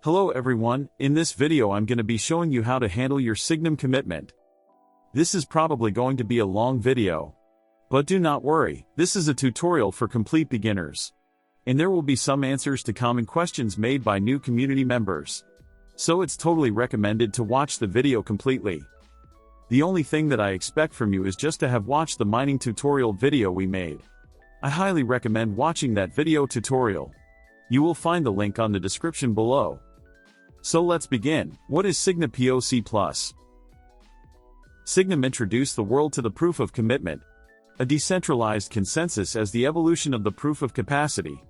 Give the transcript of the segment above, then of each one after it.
Hello everyone, in this video I'm going to be showing you how to handle your Signum commitment. This is probably going to be a long video. But do not worry, this is a tutorial for complete beginners. And there will be some answers to common questions made by new community members. So it's totally recommended to watch the video completely. The only thing that I expect from you is just to have watched the mining tutorial video we made. I highly recommend watching that video tutorial. You will find the link on the description below. So let's begin. What is Signa PoC+? Signum introduced the world to the proof of commitment, a decentralized consensus as the evolution of the proof of capacity.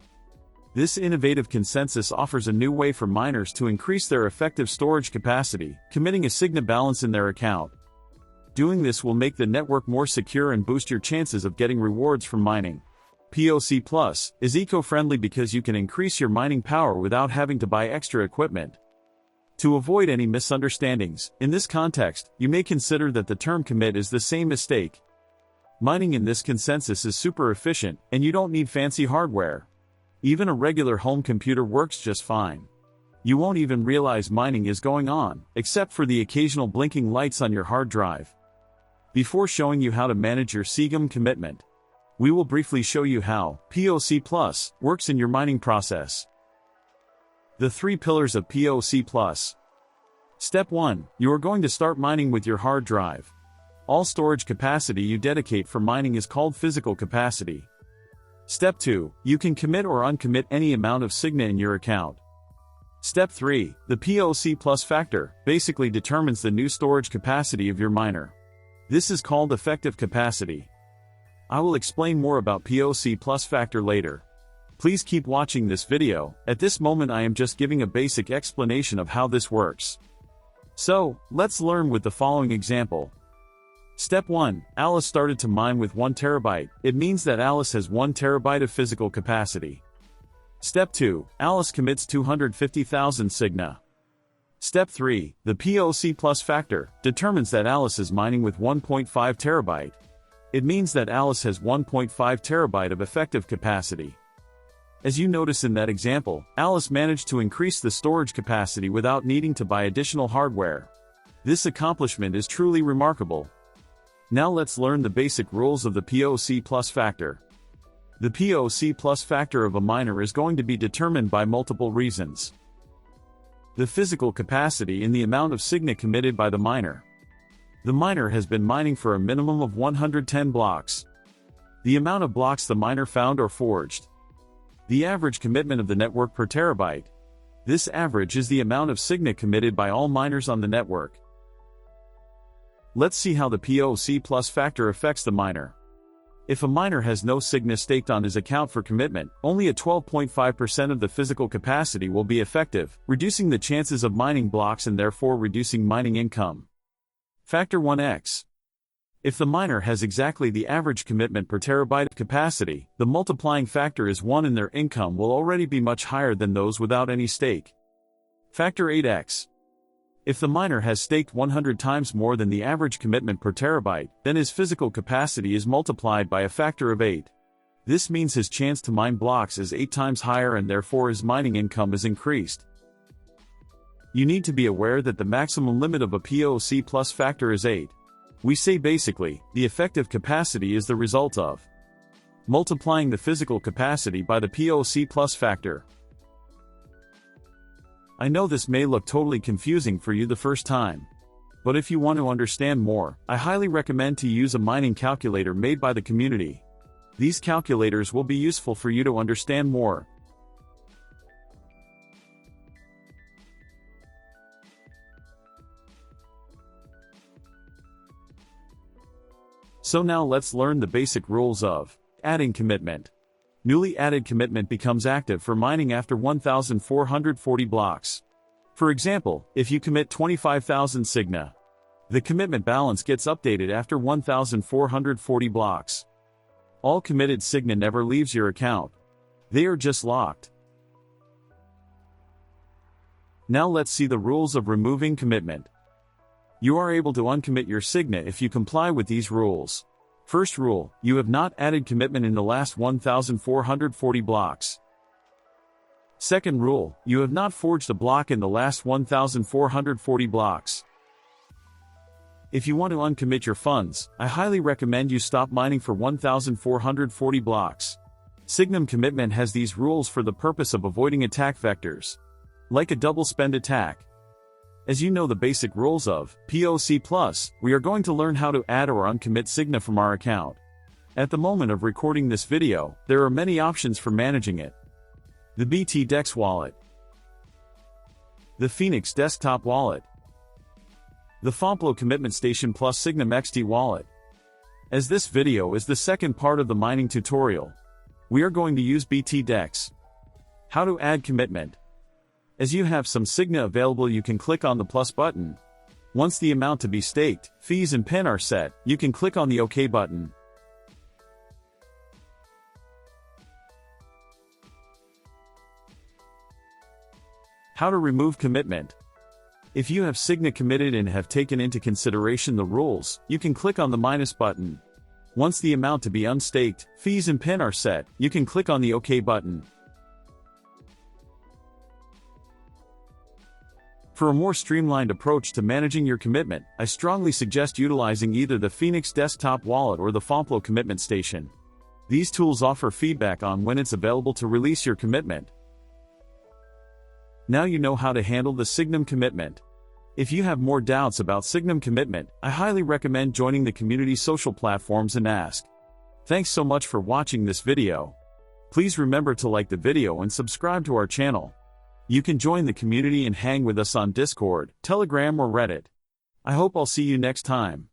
This innovative consensus offers a new way for miners to increase their effective storage capacity, committing a Signa balance in their account. Doing this will make the network more secure and boost your chances of getting rewards from mining. PoC+ is eco-friendly because you can increase your mining power without having to buy extra equipment. To avoid any misunderstandings, in this context, you may consider that the term commit is the same as stake. Mining in this consensus is super efficient, and you don't need fancy hardware. Even a regular home computer works just fine. You won't even realize mining is going on, except for the occasional blinking lights on your hard drive. Before showing you how to manage your Signum commitment, we will briefly show you how PoC+ works in your mining process. The 3 pillars of PoC+. Step 1. You are going to start mining with your hard drive. All storage capacity you dedicate for mining is called physical capacity. Step 2. You can commit or uncommit any amount of Signa in your account. Step 3. The PoC+ factor basically determines the new storage capacity of your miner. This is called effective capacity. I will explain more about PoC+ factor later. Please keep watching this video. At this moment I am just giving a basic explanation of how this works. So, let's learn with the following example. Step 1. Alice started to mine with 1 terabyte. It means that Alice has 1 terabyte of physical capacity. Step 2. Alice commits 250,000 Signa. Step 3. The PoC+ factor determines that Alice is mining with 1.5 terabyte. It means that Alice has 1.5 terabyte of effective capacity. As you notice in that example, Alice managed to increase the storage capacity without needing to buy additional hardware. This accomplishment is truly remarkable. Now let's learn the basic rules of the PoC+ factor. The PoC+ factor of a miner is going to be determined by multiple reasons. The physical capacity and the amount of Signa committed by the miner. The miner has been mining for a minimum of 110 blocks. The amount of blocks the miner found or forged. The average commitment of the network per terabyte. This average is the amount of Signa committed by all miners on the network. Let's see how the PoC+ factor affects the miner. If a miner has no Signa staked on his account for commitment, only a 12.5% of the physical capacity will be effective, reducing the chances of mining blocks and therefore reducing mining income. Factor 1x. If the miner has exactly the average commitment per terabyte of capacity, the multiplying factor is 1 and their income will already be much higher than those without any stake. Factor 8x. If the miner has staked 100 times more than the average commitment per terabyte, then his physical capacity is multiplied by a factor of 8. This means his chance to mine blocks is 8 times higher and therefore his mining income is increased. You need to be aware that the maximum limit of a PoC+ factor is 8. We say basically, the effective capacity is the result of multiplying the physical capacity by the PoC+ factor. I know this may look totally confusing for you the first time. But if you want to understand more, I highly recommend to use a mining calculator made by the community. These calculators will be useful for you to understand more. So now let's learn the basic rules of adding commitment. Newly added commitment becomes active for mining after 1,440 blocks. For example, if you commit 25,000 Signa, the commitment balance gets updated after 1,440 blocks. All committed Signa never leaves your account. They are just locked. Now let's see the rules of removing commitment. You are able to uncommit your Signa if you comply with these rules. First rule, you have not added commitment in the last 1,440 blocks. Second rule, you have not forged a block in the last 1,440 blocks. If you want to uncommit your funds, I highly recommend you stop mining for 1,440 blocks. Signum commitment has these rules for the purpose of avoiding attack vectors, like a double spend attack. As you know the basic rules of PoC+, we are going to learn how to add or uncommit Signa from our account. At the moment of recording this video, there are many options for managing it. The BT-Dex wallet, the Phoenix desktop wallet, the Fomplo commitment station plus Signum XT wallet. As this video is the second part of the mining tutorial, we are going to use BT-Dex. How to add commitment. As you have some Signa available, you can click on the plus button. Once the amount to be staked, fees and PIN are set, you can click on the OK button. How to remove commitment. If you have Signa committed and have taken into consideration the rules, you can click on the minus button. Once the amount to be unstaked, fees and PIN are set, you can click on the OK button. For a more streamlined approach to managing your commitment, I strongly suggest utilizing either the Phoenix desktop wallet or the Fomplo commitment station. These tools offer feedback on when it's available to release your commitment. Now you know how to handle the Signum commitment. If you have more doubts about Signum commitment, I highly recommend joining the community social platforms and ask. Thanks so much for watching this video. Please remember to like the video and subscribe to our channel. You can join the community and hang with us on Discord, Telegram or Reddit. I hope I'll see you next time.